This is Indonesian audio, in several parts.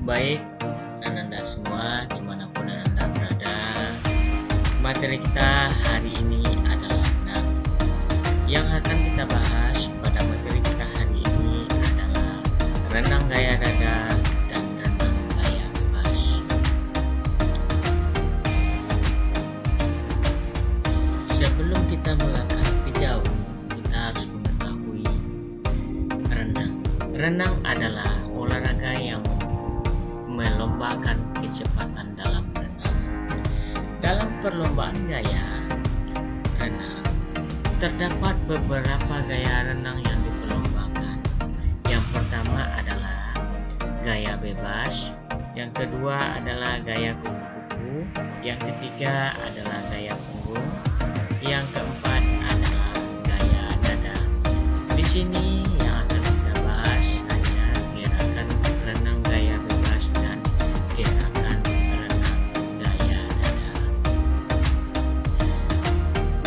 Baik, Ananda semua dimanapun Ananda berada, materi kita hari ini adalah renang. Yang akan kita bahas pada materi kita hari ini adalah renang gaya dada dan renang gaya bebas. Sebelum kita melangkah lebih jauh, kita harus mengetahui renang. Renang adalah olahraga yang melombakan kecepatan dalam renang. Dalam perlombaan gaya renang, terdapat beberapa gaya renang yang diperlombakan. Yang pertama adalah gaya bebas, yang kedua adalah gaya kupu-kupu, yang ketiga adalah gaya punggung, yang keempat adalah gaya dada. Di sini yang akan kita bahas hanya gerakan renang gaya bebas dan gerakan renang gaya dada.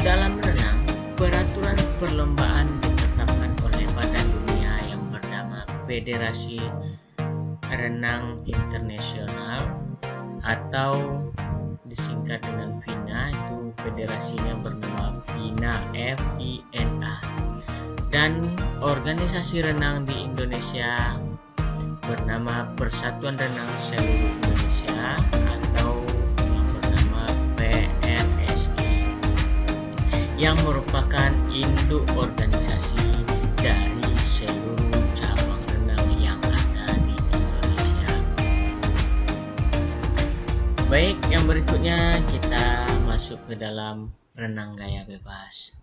Dalam renang, peraturan perlombaan ditetapkan oleh Badan Dunia yang bernama Federasi Renang Internasional atau disingkat dengan FINA, itu federasinya bernama FINA, FINA. Dan organisasi renang di Indonesia bernama Persatuan Renang Seluruh Indonesia atau yang bernama PRSI, yang merupakan induk organisasi dari seluruh cabang renang yang ada di Indonesia. Baik, yang berikutnya kita masuk ke dalam renang gaya bebas.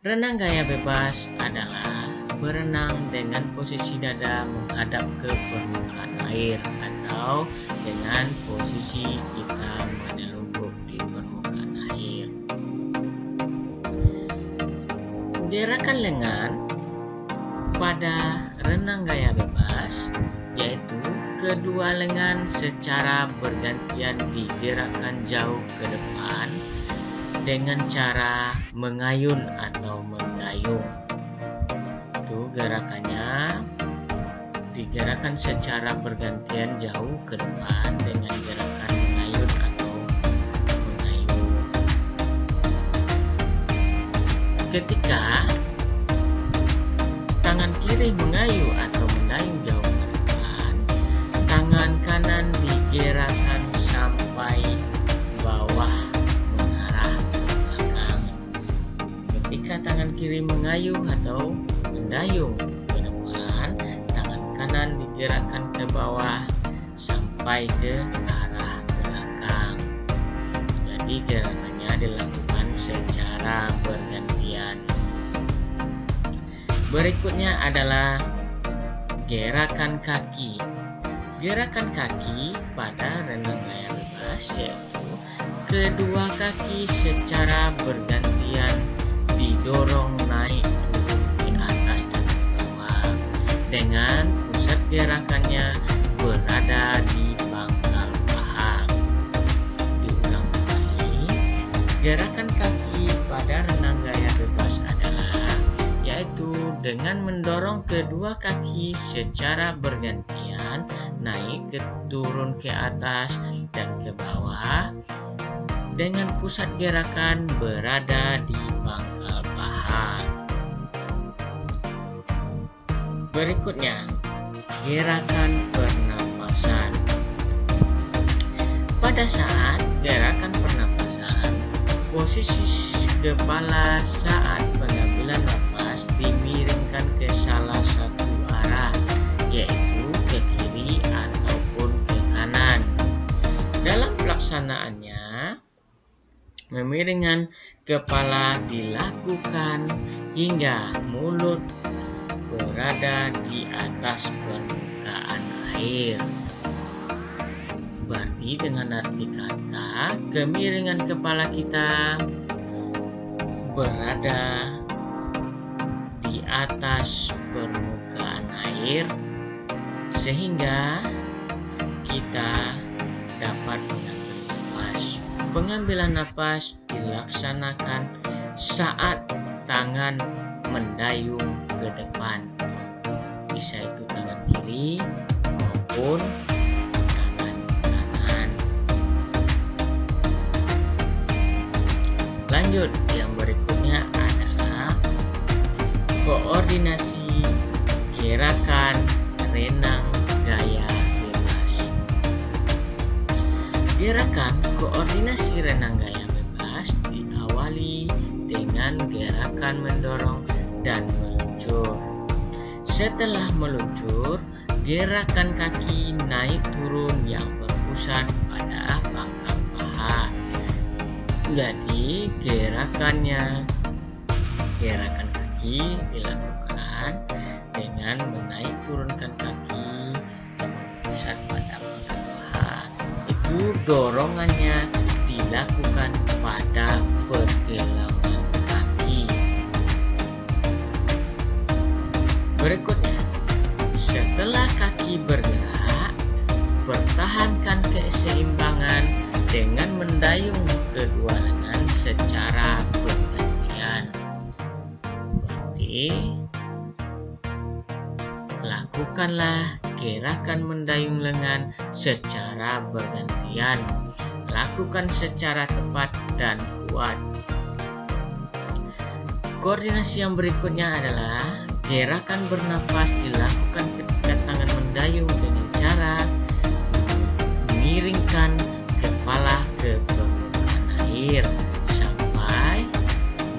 Renang gaya bebas adalah berenang dengan posisi dada menghadap ke permukaan air atau dengan posisi kita menyeluncup di permukaan air. Gerakan lengan pada renang gaya bebas yaitu kedua lengan secara bergantian digerakkan jauh ke depan dengan cara mengayun atau mendayung. Itu gerakannya digerakkan secara bergantian jauh ke depan dengan gerakan mengayun atau mengayun. Ketika tangan kiri mengayu atau mendayung jauh ke depan, tangan kanan digerakkan sampai bawah mengarah ke belakang. Ketika tangan kiri mengayuh atau mendayung ke depan, tangan kanan digerakkan ke bawah sampai ke arah belakang. Jadi gerakannya dilakukan secara bergantian. Berikutnya adalah gerakan kaki. Gerakan kaki pada renang gaya bebas yaitu kedua kaki secara bergantian didorong naik turun ke atas dan ke bawah dengan pusat gerakannya berada di pangkal paha. Diulang kembali, gerakan kaki pada renang gaya bebas adalah yaitu dengan mendorong kedua kaki secara bergantian naik turun ke atas dan ke bawah dengan pusat gerakan berada di pangkal paha. Berikutnya, gerakan pernapasan. Pada saat gerakan pernapasan, posisi kepala saat pengambilan napas dimiringkan ke salah satu arah, yaitu ke kiri ataupun ke kanan. Dalam pelaksanaannya, memiringan kepala dilakukan hingga mulut berada di atas permukaan air. Berarti dengan arti kata, kemiringan kepala kita berada di atas permukaan air sehingga kita dapat mengambil napas. Pengambilan napas dilaksanakan saat tangan mendayung ke depan, bisa itu tangan kiri maupun tangan kanan. Lanjut, yang berikutnya adalah koordinasi gerakan renang gaya bebas. Gerakan koordinasi renang gaya bebas diawali dengan gerakan mendorong dan meluncur. Setelah meluncur, gerakan kaki naik turun yang berpusat pada pangkal paha. Jadi gerakan kaki dilakukan dengan menaik turunkan kaki yang berpusat pada pangkal paha. Itu dorongannya dilakukan pada pergelangan kaki. Berikutnya, setelah kaki bergerak, pertahankan keseimbangan dengan mendayung kedua lengan secara bergantian. Berarti, lakukanlah gerakan mendayung lengan secara bergantian. Lakukan secara tepat dan kuat. Koordinasi yang berikutnya adalah gerakan bernapas dilakukan ketika tangan mendayung dengan cara miringkan kepala ke permukaan air sampai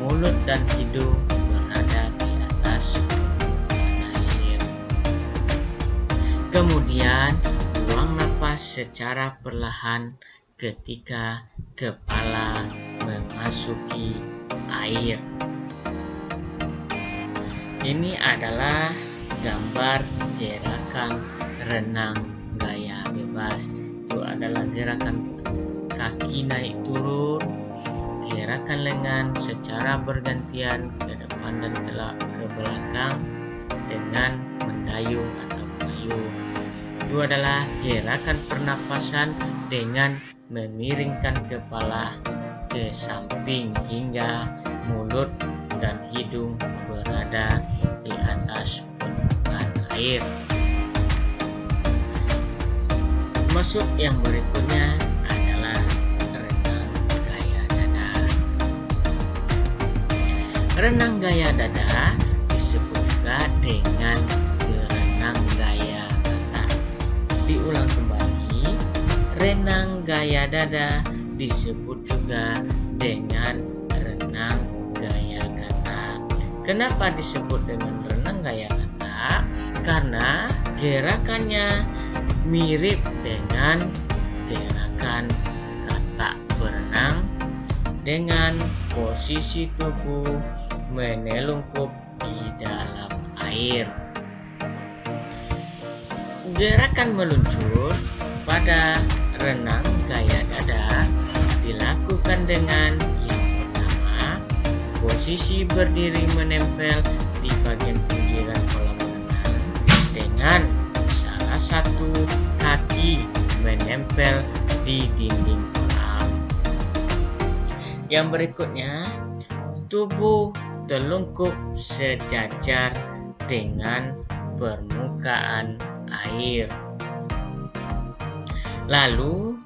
mulut dan hidung berada di atas permukaan air. Kemudian buang napas secara perlahan ketika kepala memasuki air. Ini adalah gambar gerakan renang gaya bebas. Itu adalah gerakan kaki naik turun, gerakan lengan secara bergantian ke depan dan ke belakang dengan mendayung atau mengayuh. Itu adalah gerakan pernapasan dengan memiringkan kepala ke samping hingga mulut dan hidung berada di atas permukaan air. Masuk yang berikutnya adalah renang gaya dada. Renang gaya dada disebut juga dengan renang gaya kata. Diulang kembali, renang gaya dada disebut juga dengan renang gaya kata. Kenapa disebut dengan renang gaya kata? Karena gerakannya mirip dengan gerakan kata berenang dengan posisi tubuh menelungkup di dalam air. Gerakan meluncur pada renang gaya dada dilakukan dengan yang pertama, posisi berdiri menempel di bagian pinggiran kolam renang dengan salah satu kaki menempel di dinding kolam. Yang berikutnya, tubuh telungkup sejajar dengan permukaan air. Lalu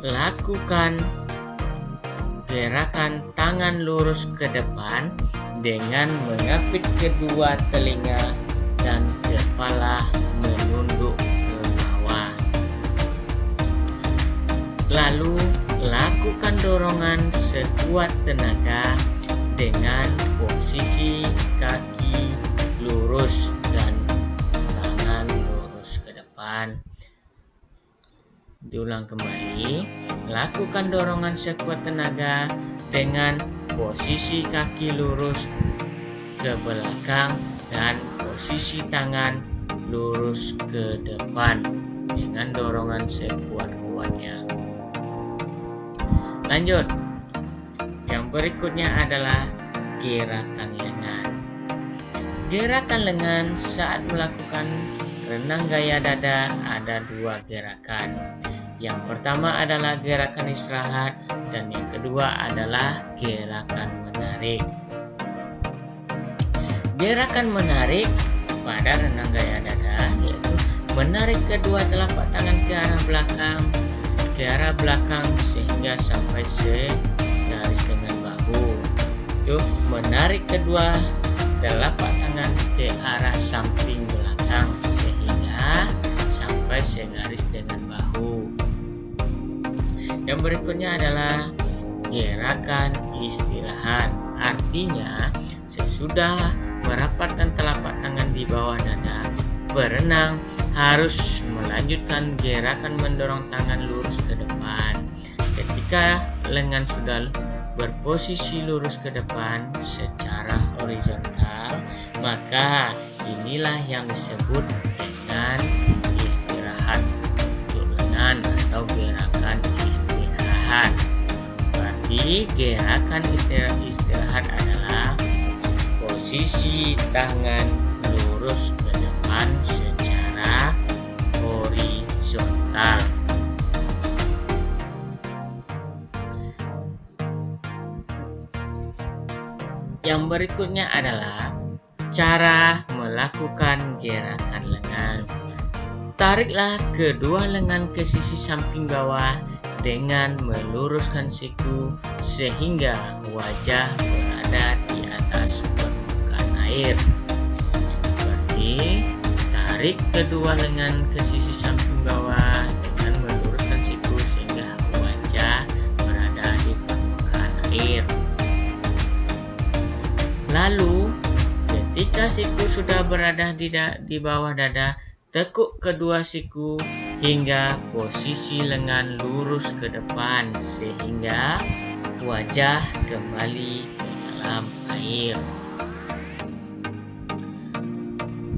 lakukan gerakan tangan lurus ke depan dengan mengapit kedua telinga dan kepala menunduk ke bawah. Lalu lakukan dorongan sekuat tenaga dengan posisi kaki lurus dan tangan lurus ke depan. Diulang kembali, lakukan dorongan sekuat tenaga dengan posisi kaki lurus ke belakang dan posisi tangan lurus ke depan dengan dorongan sekuat-kuatnya. Lanjut. Yang berikutnya adalah gerakan lengan. Gerakan lengan saat melakukan renang gaya dada ada dua gerakan. Yang pertama adalah gerakan istirahat dan yang kedua adalah gerakan menarik. Gerakan menarik pada renang gaya dada yaitu menarik kedua telapak tangan ke arah belakang sehingga sampai segaris dengan bahu. Itu menarik kedua telapak tangan ke arah samping belakang sehingga sampai segaris dengan bahu. Yang berikutnya adalah gerakan istirahat. Artinya sesudah merapatkan telapak tangan di bawah dada, perenang harus melanjutkan gerakan mendorong tangan lurus ke depan. Ketika lengan sudah berposisi lurus ke depan secara horizontal, maka inilah yang disebut dengan istirahat untuk lengan atau gerakan istirahat. Berarti gerakan istirahat adalah posisi tangan lurus ke depan secara horizontal. Yang berikutnya adalah cara melakukan gerakan lengan. Tariklah kedua lengan ke sisi samping bawah dengan meluruskan siku sehingga wajah berada di atas permukaan air. Berarti tarik kedua lengan ke sisi samping bawah dengan meluruskan siku sehingga wajah berada di permukaan air. Lalu, ketika siku sudah berada di bawah dada, tekuk kedua siku hingga posisi lengan lurus ke depan sehingga wajah kembali ke dalam air.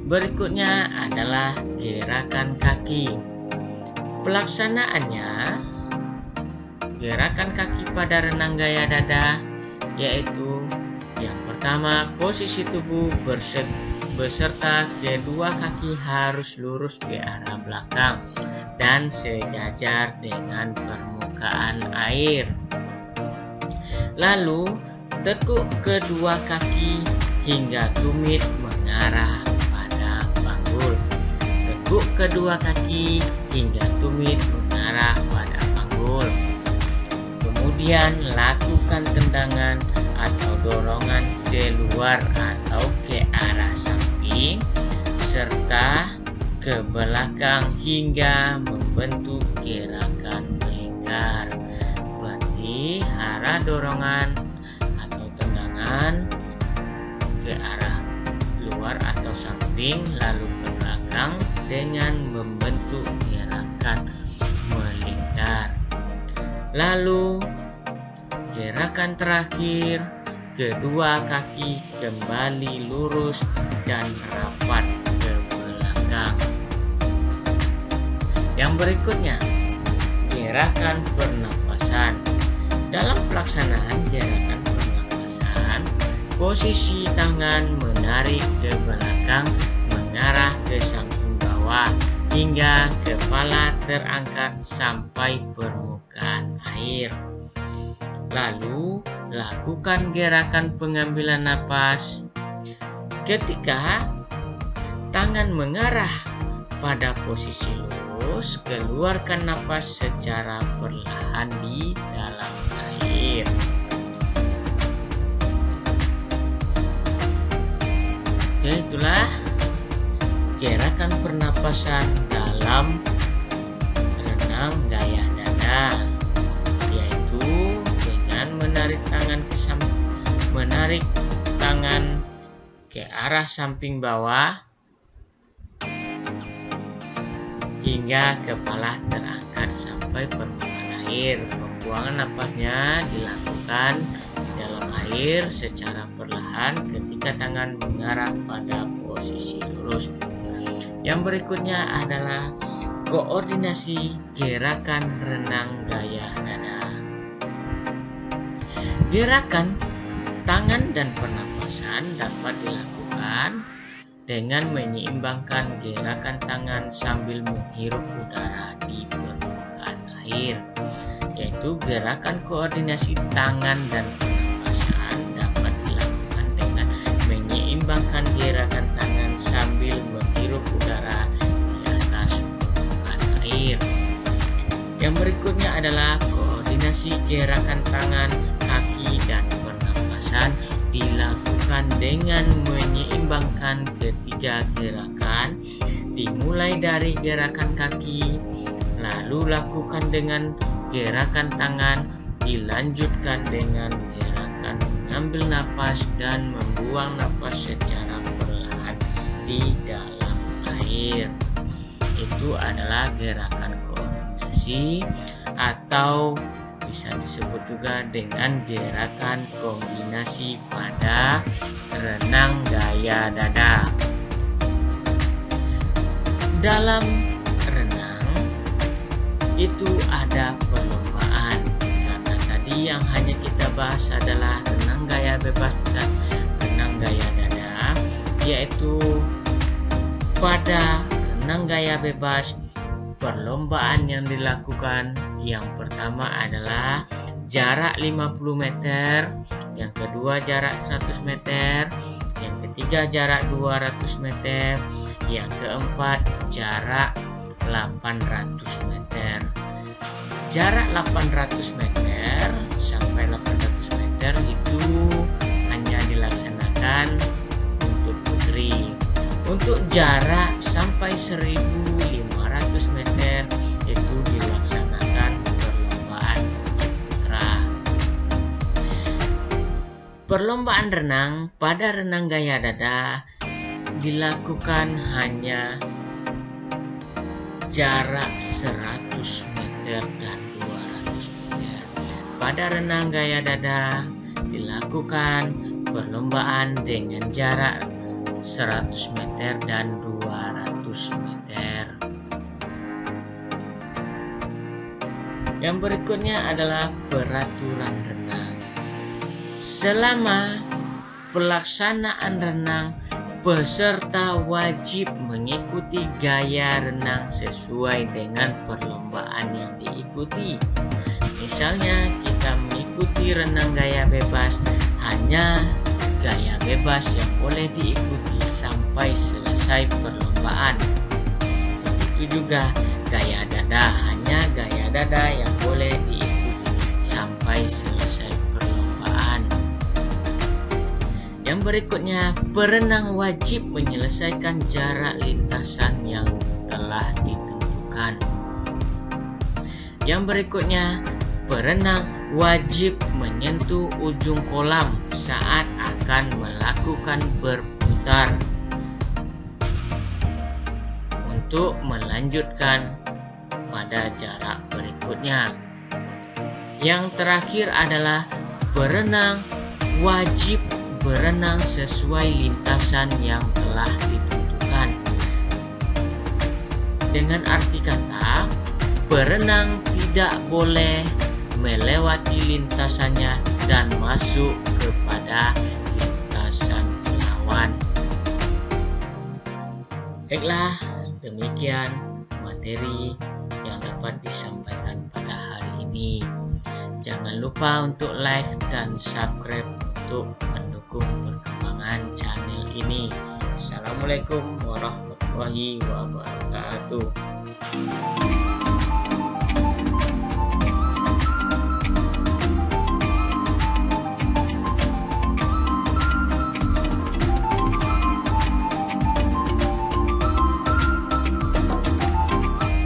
Berikutnya adalah gerakan kaki. Pelaksanaannya, gerakan kaki pada renang gaya dada yaitu yang pertama, posisi tubuh beserta kedua kaki harus lurus ke arah belakang dan sejajar dengan permukaan air. Lalu, tekuk kedua kaki hingga tumit mengarah pada panggul. Tekuk kedua kaki hingga tumit mengarah pada panggul. Kemudian, lakukan tendangan atau dorongan keluar atau ke arah samping serta ke belakang hingga membentuk gerakan melingkar. Berarti arah dorongan atau tendangan ke arah luar atau samping lalu ke belakang dengan membentuk gerakan melingkar. Lalu gerakan terakhir, kedua kaki kembali lurus dan rapat ke belakang. Yang berikutnya, gerakan pernapasan. Dalam pelaksanaan gerakan pernapasan, posisi tangan menarik ke belakang mengarah ke samping bawah hingga kepala terangkat sampai permukaan air. Lalu, lakukan gerakan pengambilan napas. Ketika tangan mengarah pada posisi lurus, keluarkan napas secara perlahan di dalam air. Oke, itulah gerakan pernapasan dalam renang gaya dada. Menarik tangan ke arah samping bawah hingga kepala terangkat sampai permukaan air. Pembuangan napasnya dilakukan di dalam air. air secara perlahan ketika tangan mengarah pada posisi lurus. Yang berikutnya adalah koordinasi gerakan renang gaya dada. Gerakan tangan dan pernapasan dapat dilakukan dengan menyeimbangkan gerakan tangan sambil menghirup udara di permukaan air, yaitu gerakan koordinasi tangan dan pernapasan dapat dilakukan dengan menyeimbangkan gerakan tangan sambil menghirup udara di atas permukaan air. Yang berikutnya adalah koordinasi gerakan tangan, kaki, dan pernapasan dilakukan dengan menyeimbangkan ketiga gerakan, dimulai dari gerakan kaki, lalu lakukan dengan gerakan tangan, dilanjutkan dengan gerakan mengambil napas dan membuang napas secara perlahan di dalam air. Itu adalah gerakan koordinasi atau bisa disebut juga dengan gerakan kombinasi pada renang gaya dada. Dalam renang itu ada perlombaan, karena tadi yang hanya kita bahas adalah renang gaya bebas dan renang gaya dada, yaitu pada renang gaya bebas perlombaan yang dilakukan yang pertama adalah jarak 50 meter, yang kedua jarak 100 meter, yang ketiga jarak 200 meter, yang keempat jarak 800 meter. Jarak 800 meter sampai 800 meter itu hanya dilaksanakan untuk putri. Untuk jarak sampai 1500 meter itu dilaksanakan perlombaan putra. Perlombaan renang pada renang gaya dada dilakukan hanya jarak 100 meter dan 200 meter. Pada renang gaya dada dilakukan perlombaan dengan jarak 100 meter dan 200 meter. Yang berikutnya adalah peraturan renang. Selama pelaksanaan renang, peserta wajib mengikuti gaya renang sesuai dengan perlombaan yang diikuti. Misalnya kita mengikuti renang gaya bebas, hanya gaya bebas yang boleh diikuti sampai selesai perlombaan. Begitu juga gaya dada, hanya gaya dada yang boleh diikuti sampai selesai perlombaan. Yang berikutnya, perenang wajib menyelesaikan jarak lintasan yang telah ditentukan. Yang berikutnya, perenang wajib menyentuh ujung kolam saat akan melakukan berputar untuk melanjutkan pada jarak berikutnya. Yang terakhir adalah perenang wajib berenang sesuai lintasan yang telah ditentukan. Dengan arti kata, perenang tidak boleh melewati lintasannya dan masuk kepada lintasan lawan. Baiklah, demikian materi yang dapat disampaikan pada hari ini. Jangan lupa untuk like dan subscribe untuk mendukung perkembangan channel ini. Assalamualaikum warahmatullahi wabarakatuh.